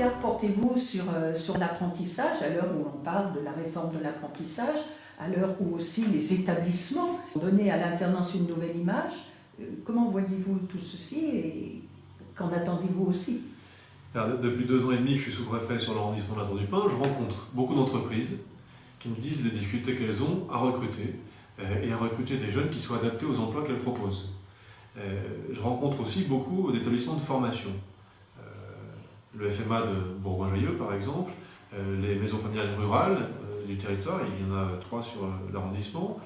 regard portez-vous sur l'apprentissage, à l'heure où l'on parle de la réforme de l'apprentissage, à l'heure où aussi les établissements ont donné à l'alternance une nouvelle image? Comment voyez-vous tout ceci et qu'en attendez-vous aussi? Alors, depuis 2 ans et demi que je suis sous-préfet sur l'arrondissement de la Tour du Pin, je rencontre beaucoup d'entreprises qui me disent les difficultés qu'elles ont à recruter et à recruter des jeunes qui soient adaptés aux emplois qu'elles proposent. Je rencontre aussi beaucoup d'établissements de formation. Le FMA de Bourgoin-Jallieu, par exemple, les maisons familiales rurales du territoire, il y en a 3 sur l'arrondissement,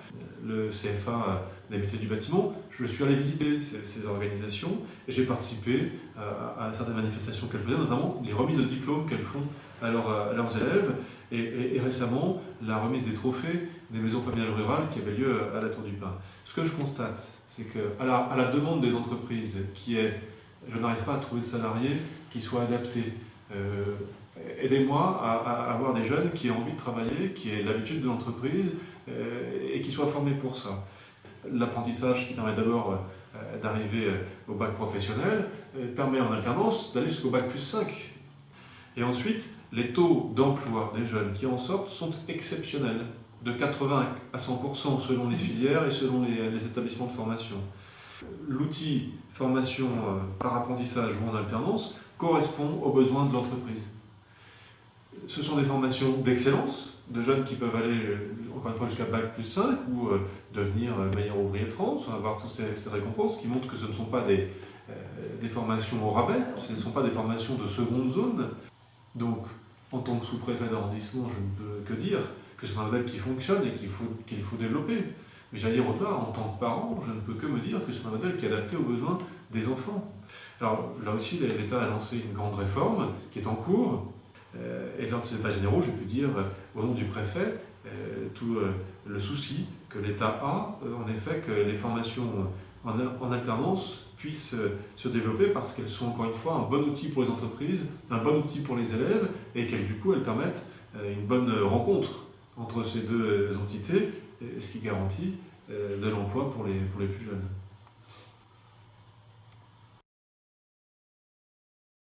le CFA des métiers du bâtiment. Je suis allé visiter ces organisations et j'ai participé à certaines manifestations qu'elles faisaient, notamment les remises de diplômes qu'elles font à leurs élèves et récemment la remise des trophées des maisons familiales rurales qui avait lieu à la Tour du Pin. Ce que je constate, c'est qu'à la demande des entreprises qui est « je n'arrive pas à trouver de salariés qui soient adaptés », aidez-moi à avoir des jeunes qui aient envie de travailler, qui aient l'habitude de l'entreprise et qui soient formés pour ça. L'apprentissage qui permet d'abord d'arriver au bac professionnel permet en alternance d'aller jusqu'au bac plus 5. Et ensuite, les taux d'emploi des jeunes qui en sortent sont exceptionnels, de 80 à 100% selon les filières et selon les établissements de formation. L'outil formation par apprentissage ou en alternance correspond aux besoins de l'entreprise. Ce sont des formations d'excellence, de jeunes qui peuvent aller, encore une fois, jusqu'à bac plus 5 ou devenir meilleur ouvrier de France, avoir toutes ces récompenses qui montrent que ce ne sont pas des formations au rabais, ce ne sont pas des formations de seconde zone. Donc, en tant que sous-préfet d'arrondissement, je ne peux que dire que c'est un modèle qui fonctionne et qu'il faut développer. Mais j'allais dire au-delà, en tant que parent, je ne peux que me dire que c'est un modèle qui est adapté aux besoins des enfants. Alors là aussi, l'État a lancé une grande réforme qui est en cours. Et lors de ces états généraux, j'ai pu dire au nom du préfet tout le souci que l'État a, en effet, que les formations en alternance puissent se développer parce qu'elles sont encore une fois un bon outil pour les entreprises, un bon outil pour les élèves et qu'elles du coup elles permettent une bonne rencontre entre ces deux entités, ce qui garantit de l'emploi pour les plus jeunes.